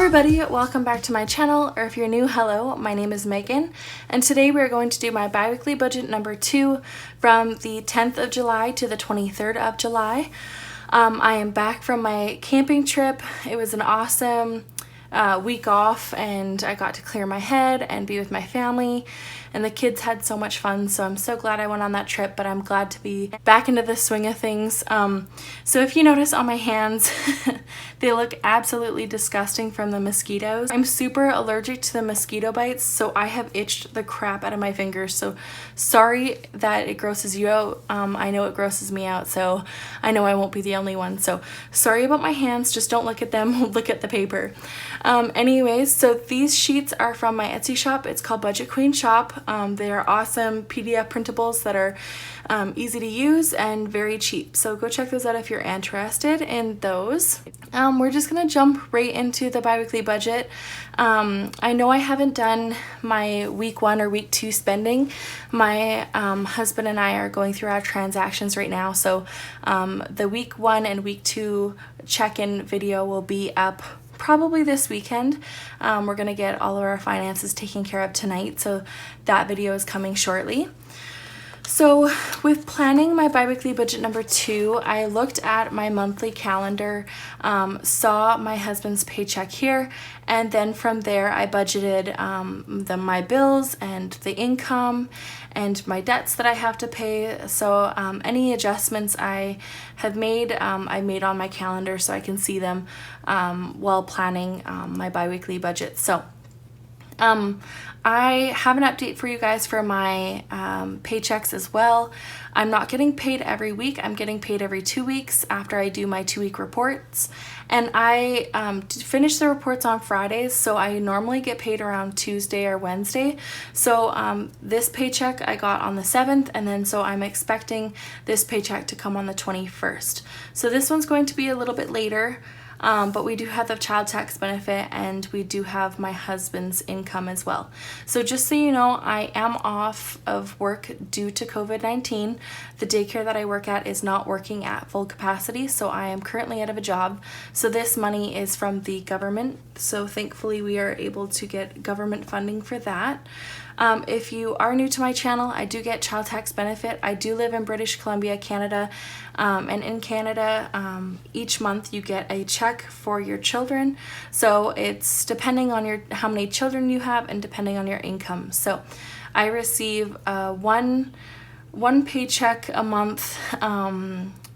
everybody, welcome back to my channel, or if you're new, hello, my name is Megan, and today we're going to do my bi-weekly budget number 2 from the 10th of July to the 23rd of July. I am back from my camping trip. It was an awesome week off, and I got to clear my head and be with my family, and the kids had so much fun, so I'm so glad I went on that trip, but I'm glad to be back into the swing of things. So if you notice on my hands, they look absolutely disgusting from the mosquitoes. I'm super allergic to the mosquito bites, so I have itched the crap out of my fingers, so sorry that it grosses you out. I know it grosses me out, so I know I won't be the only one, so sorry about my hands, just don't look at them, look at the paper. Anyways, so these sheets are from my Etsy shop. It's called BudgetQueenShop. They are awesome PDF printables that are easy to use and very cheap. So go check those out if you're interested in those. We're just gonna jump right into the bi-weekly budget. I know I haven't done my week 1 or week 2 spending. My husband and I are going through our transactions right now, so the week 1 and week 2 check-in video will be up probably this weekend. We're gonna get all of our finances taken care of tonight, so that video is coming shortly. So with planning my bi-weekly budget number 2, I looked at my monthly calendar, saw my husband's paycheck here, and then from there I budgeted my bills and the income and my debts that I have to pay. So any adjustments I have made, I made on my calendar so I can see them while planning my bi-weekly budget. So I have an update for you guys for my paychecks as well. I'm not getting paid every week. I'm getting paid every 2 weeks after I do my 2-week reports. And I finish the reports on Fridays, so I normally get paid around Tuesday or Wednesday. So this paycheck I got on the 7th, and then so I'm expecting this paycheck to come on the 21st. So this one's going to be a little bit later. But we do have the child tax benefit, and we do have my husband's income as well. So just so you know, I am off of work due to COVID-19. The daycare that I work at is not working at full capacity, so I am currently out of a job. So this money is from the government, so thankfully we are able to get government funding for that. If you are new to my channel, I do get child tax benefit. I do live in British Columbia, Canada, and in Canada, each month you get a check for your children. So it's depending on how many children you have and depending on your income. So I receive one paycheck a month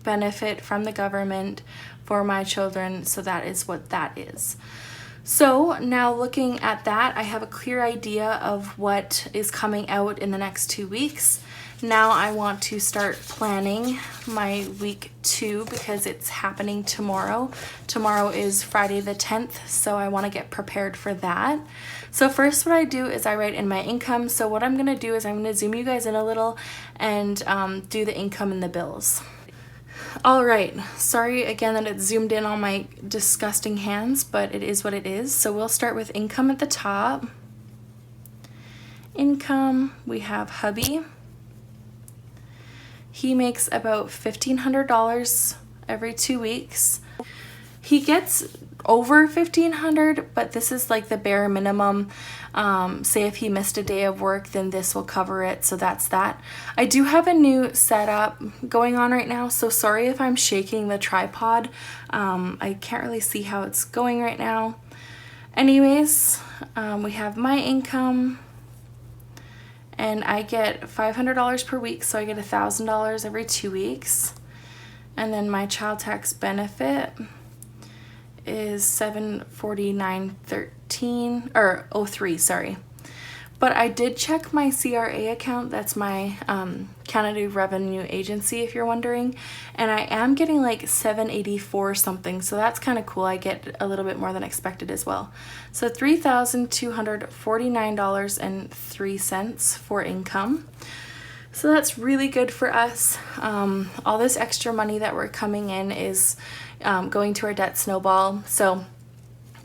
benefit from the government for my children, so that is what that is. So now looking at that, I have a clear idea of what is coming out in the next 2 weeks. Now I want to start planning my week 2 because it's happening tomorrow. Tomorrow is Friday the 10th, so I want to get prepared for that. So first what I do is I write in my income. So what I'm going to do is I'm going to zoom you guys in a little and do the income and the bills. All right, sorry again that it's zoomed in on my disgusting hands, but it is what it is. So we'll start with income at the top. Income, we have hubby. He makes about $1,500 every 2 weeks. He gets over $1,500, but this is like the bare minimum. Say if he missed a day of work, then this will cover it, so that's that. I do have a new setup going on right now, so sorry if I'm shaking the tripod. I can't really see how it's going right now. Anyways, we have my income, and I get $500 per week, so I get $1,000 every 2 weeks. And then my child tax benefit is $749.13 or 03, sorry. But I did check my CRA account. That's my Canada Revenue Agency, if you're wondering, and I am getting like $784 something, so that's kind of cool. I get a little bit more than expected as well. So $3,249.03 for income. So that's really good for us. All this extra money that we're coming in is going to our debt snowball. So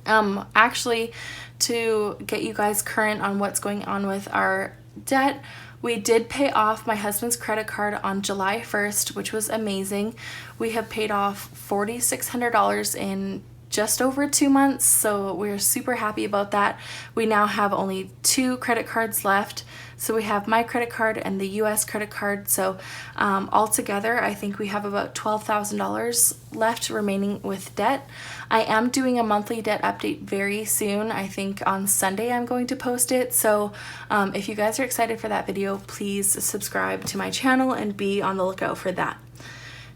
actually, to get you guys current on what's going on with our debt, we did pay off my husband's credit card on July 1st, which was amazing. We have paid off $4,600 in just over 2 months, so we're super happy about that. We now have only 2 credit cards left. So we have my credit card and the US credit card. So altogether, I think we have about $12,000 left remaining with debt. I am doing a monthly debt update very soon. I think on Sunday I'm going to post it. So if you guys are excited for that video, please subscribe to my channel and be on the lookout for that.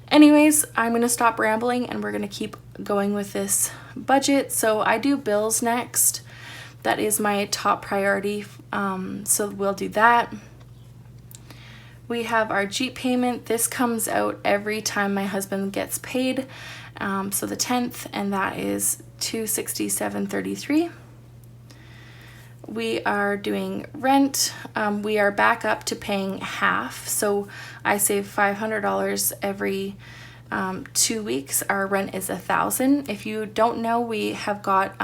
Anyways, I'm going to stop rambling and we're going to keep going with this budget. So I do bills next. That is my top priority, so we'll do that. We have our Jeep payment. This comes out every time my husband gets paid, so the 10th, and that is $267.33. We are doing rent. We are back up to paying half, so I save $500 every 2 weeks. Our rent is $1,000. If you don't know, we have got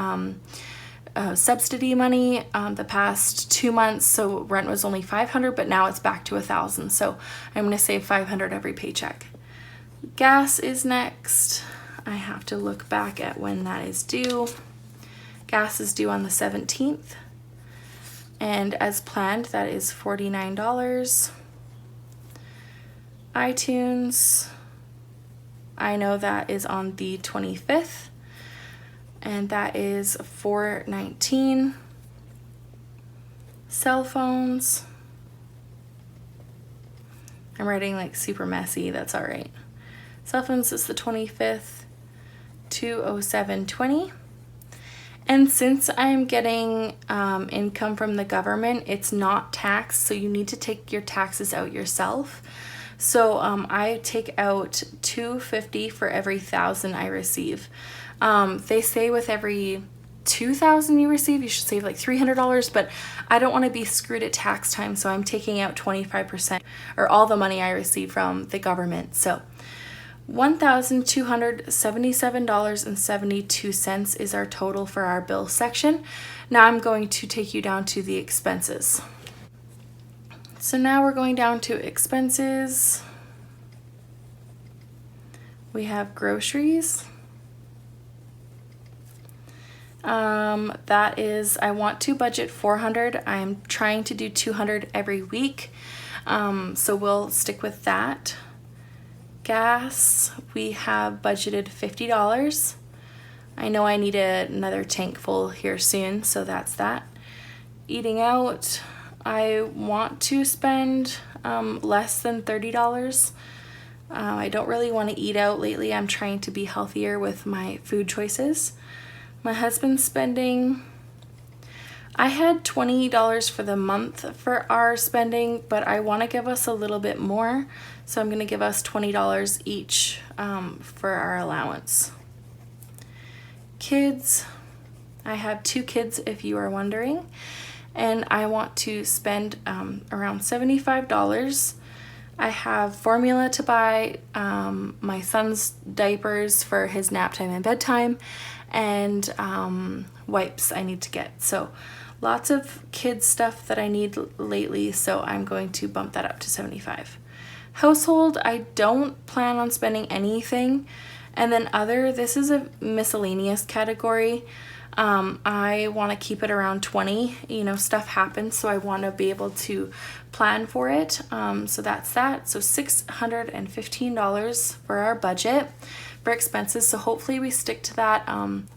subsidy money the past 2 months, so rent was only $500, but now it's back to $1,000, so I'm going to save $500 every paycheck. Gas is next. I have to look back at when that is due. Gas is due on the 17th, and as planned, that is $49. iTunes, I know that is on the 25th, and that is $419. Cell phones, I'm writing like super messy, that's all right. Cell phones is the 25th, $207.20. And since I'm getting income from the government, it's not taxed, so you need to take your taxes out yourself. So I take out $250 for every $1,000 I receive. They say with every $2,000 you receive, you should save like $300, but I don't want to be screwed at tax time, so I'm taking out 25%, or all the money I receive from the government. So $1,277.72 is our total for our bill section. Now I'm going to take you down to the expenses. So now we're going down to expenses. We have groceries. That is, I want to budget $400. I'm trying to do $200 every week, so we'll stick with that. Gas, we have budgeted $50. I know I need another tank full here soon, so that's that. Eating out, I want to spend less than $30. I don't really want to eat out lately. I'm trying to be healthier with my food choices. My husband's spending, I had $20 for the month for our spending, but I want to give us a little bit more, so I'm going to give us $20 each for our allowance. Kids, I have 2 kids if you are wondering, and I want to spend around $75. I have formula to buy, my son's diapers for his nap time and bedtime, and wipes I need to get. So lots of kids stuff that I need lately, so I'm going to bump that up to $75. Household, I don't plan on spending anything. And then other, this is a miscellaneous category. I want to keep it around 20. You know, stuff happens, so I want to be able to plan for it. So that's that. So $615 for our budget for expenses. So hopefully we stick to that.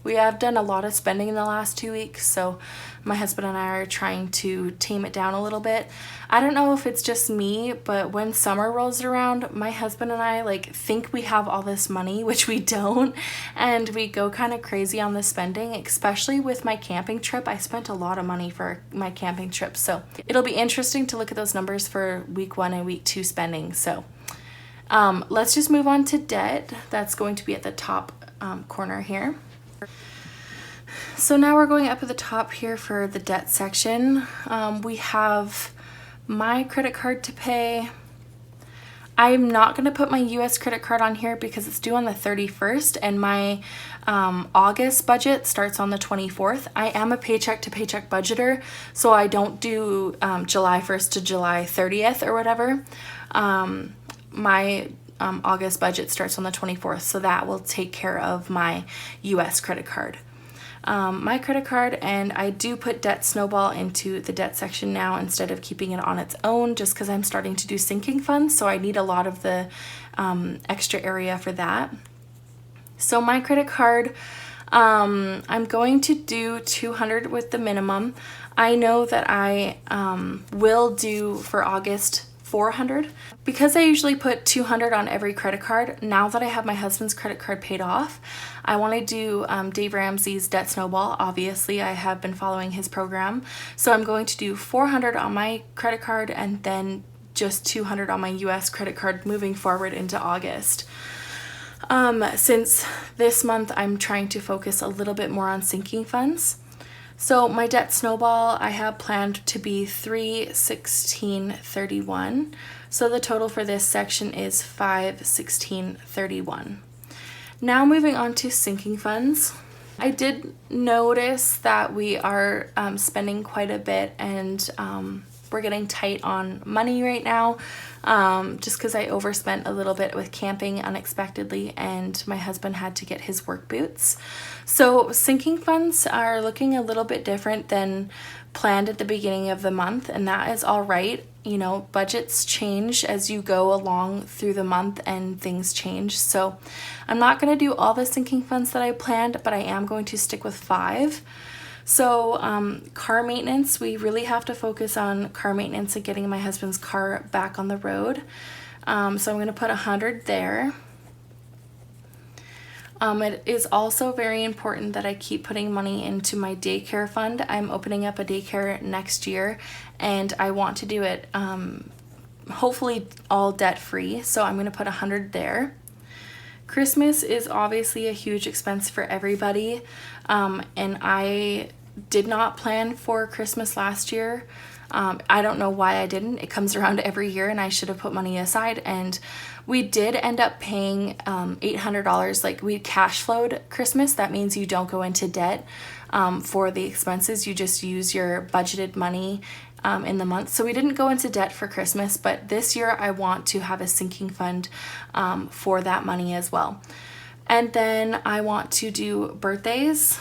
We have done a lot of spending in the last 2 weeks, so my husband and I are trying to tame it down a little bit. I don't know if it's just me, but when summer rolls around, my husband and I like think we have all this money, which we don't, and we go kind of crazy on the spending, especially with my camping trip. I spent a lot of money for my camping trip, so it'll be interesting to look at those numbers for week 1 and week 2 spending. So let's just move on to debt. That's going to be at the top corner here. So now we're going up at the top here for the debt section. We have my credit card to pay. I'm not going to put my US credit card on here because it's due on the 31st, and my August budget starts on the 24th. I am a paycheck to paycheck budgeter, so I don't do July 1st to July 30th or whatever. My August budget starts on the 24th, so that will take care of my US credit card. My credit card, and I do put debt snowball into the debt section now instead of keeping it on its own, just because I'm starting to do sinking funds, so I need a lot of the extra area for that. So my credit card, I'm going to do $200 with the minimum. I know that I will do for August $400. Because I usually put $200 on every credit card, now that I have my husband's credit card paid off, I want to do Dave Ramsey's Debt Snowball. Obviously, I have been following his program. So I'm going to do $400 on my credit card and then just $200 on my US credit card moving forward into August. Since this month I'm trying to focus a little bit more on sinking funds. So my debt snowball I have planned to be $316.31. So the total for this section is $516.31. Now moving on to sinking funds. I did notice that we are spending quite a bit, and we're getting tight on money right now, just because I overspent a little bit with camping unexpectedly, and my husband had to get his work boots. So sinking funds are looking a little bit different than planned at the beginning of the month, and that is all right. You know, budgets change as you go along through the month and things change. So I'm not going to do all the sinking funds that I planned, but I am going to stick with 5. So car maintenance, we really have to focus on car maintenance and getting my husband's car back on the road. So I'm going to put 100 there. It is also very important that I keep putting money into my daycare fund. I'm opening up a daycare next year, and I want to do it hopefully all debt free. So I'm going to put 100 there. Christmas is obviously a huge expense for everybody, and I did not plan for Christmas last year. I don't know why I didn't. It comes around every year, and I should have put money aside, and we did end up paying $800. Like, we cash flowed Christmas. That means you don't go into debt for the expenses. You just use your budgeted money in the month. So we didn't go into debt for Christmas, but this year I want to have a sinking fund for that money as well. And then I want to do birthdays.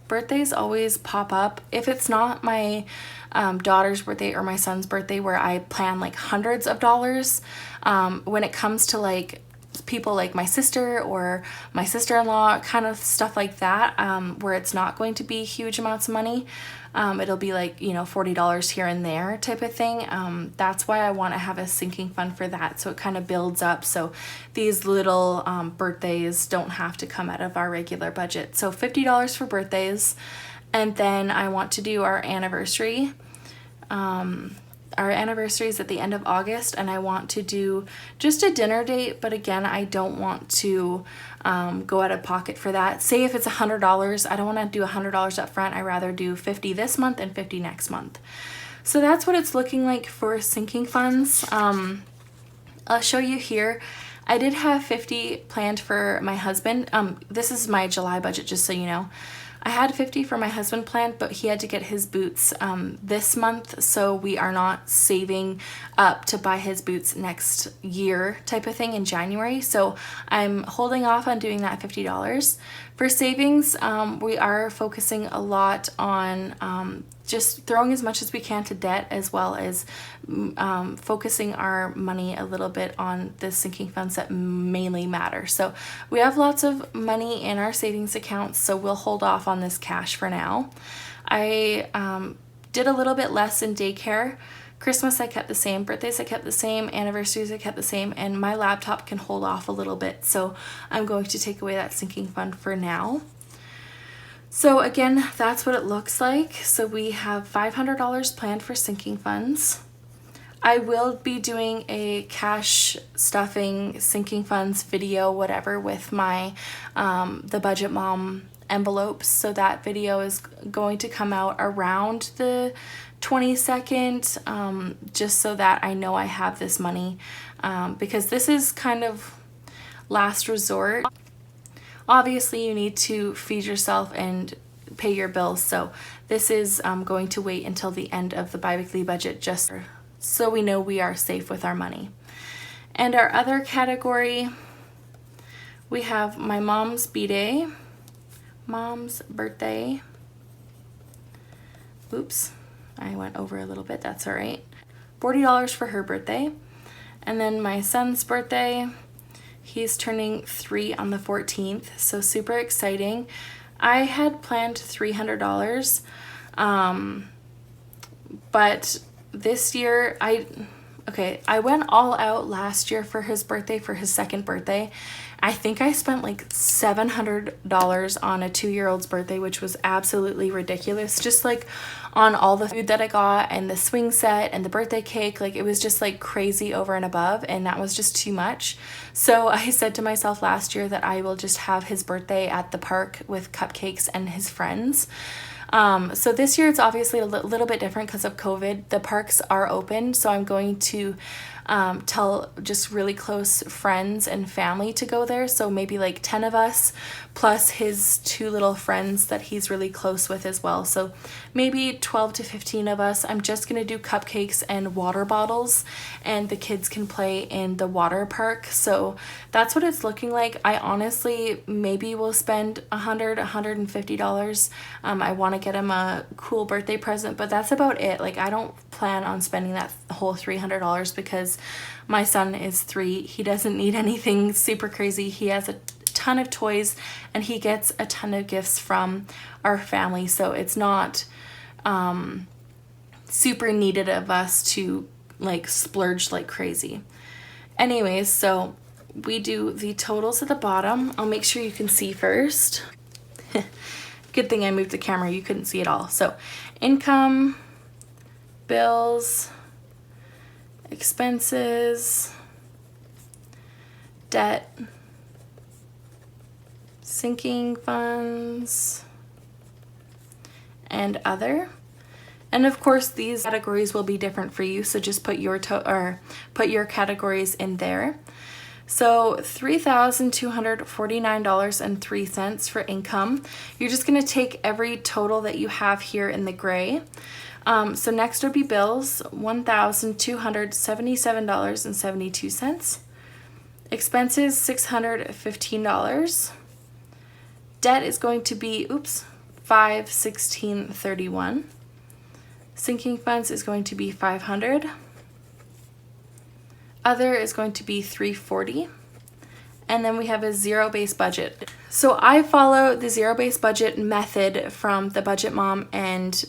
Birthdays always pop up. If it's not my daughter's birthday or my son's birthday where I plan like hundreds of dollars, when it comes to like people like my sister or my sister-in-law, kind of stuff like that, where it's not going to be huge amounts of money, it'll be like, you know, $40 here and there type of thing. That's why I want to have a sinking fund for that, so it kind of builds up, so these little birthdays don't have to come out of our regular budget. So $50 for birthdays. And then I want to do our anniversary. Our anniversary is at the end of August, and I want to do just a dinner date, but again, I don't want to go out of pocket for that. Say if it's $100, I don't want to do $100 up front. I rather do $50 this month and $50 next month. So that's what it's looking like for sinking funds. I'll show you here. I did have $50 planned for my husband. This is my July budget, just so you know. I had $50 for my husband planned, but he had to get his boots this month, so we are not saving up to buy his boots next year type of thing in January. So I'm holding off on doing that $50. For savings, we are focusing a lot on just throwing as much as we can to debt, as well as focusing our money a little bit on the sinking funds that mainly matter. So we have lots of money in our savings accounts, so we'll hold off on this cash for now. I did a little bit less in daycare. Christmas I kept the same, birthdays I kept the same, anniversaries I kept the same, and my laptop can hold off a little bit, so I'm going to take away that sinking fund for now. So again, that's what it looks like. So we have $500 planned for sinking funds. I will be doing a cash stuffing sinking funds video, whatever, with my the Budget Mom envelopes. So that video is going to come out around the 22nd, just so that I know I have this money, because this is kind of last resort. Obviously, you need to feed yourself and pay your bills, so this is going to wait until the end of the biweekly budget, just so we know we are safe with our money. And our other category, we have my mom's B-Day, mom's birthday. Oops, I went over a little bit, that's all right. $40 for her birthday. And then my son's birthday, he's turning 3 on the 14th, so super exciting. I had planned $300, but this year I went all out last year for his birthday, for his second birthday. I think I spent like $700 on a 2-year-old's birthday, which was absolutely ridiculous. Just like on all the food that I got and the swing set and the birthday cake, like it was just like crazy over and above, and that was just too much. So I said to myself last year that I will just have his birthday at the park with cupcakes and his friends. So this year it's obviously a little bit different because of COVID. The parks are open, so I'm going to tell just really close friends and family to go there. So maybe like 10 of us plus his 2 little friends that he's really close with as well. So maybe 12 to 15 of us. I'm just going to do cupcakes and water bottles, and the kids can play in the water park. So that's what it's looking like. I honestly maybe will spend $150. I want to get him a cool birthday present, but that's about it. Like I don't plan on spending that whole $300 because my son is 3. He doesn't need anything super crazy. He has a ton of toys and he gets a ton of gifts from our family, so it's not super needed of us to like splurge like crazy. Anyways, so we do the totals at the bottom. I'll make sure you can see first. Good thing I moved the camera, you couldn't see it all. So income, bills, expenses, debt, sinking funds, and other. And of course these categories will be different for you, so just put your categories in there. So $3,249.03 for income. You're just going to take every total that you have here in the gray. So next would be bills, $1,277.72. Expenses, $615. Debt is going to be, $516.31. Sinking funds is going to be $500. Other is going to be $340. And then we have a zero-based budget. So I follow the zero-based budget method from the Budget Mom and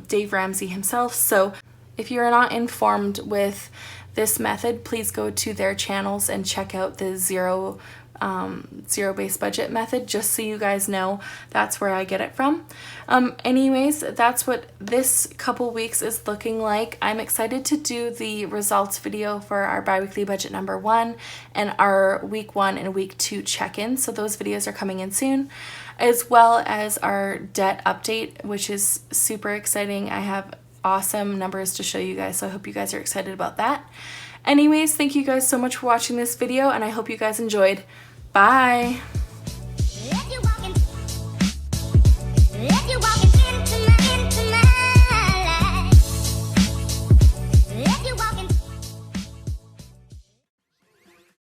Dave Ramsey himself. So if you're not informed with this method, please go to their channels and check out the zero-based budget method, just so you guys know that's where I get it from. Anyways, that's what this couple weeks is looking like. I'm excited to do the results video for our biweekly budget number 1 and our week 1 and week 2 check-in. So those videos are coming in soon, as well as our debt update, which is super exciting. I have awesome numbers to show you guys, so I hope you guys are excited about that. Anyways, thank you guys so much for watching this video, and I hope you guys enjoyed. Bye!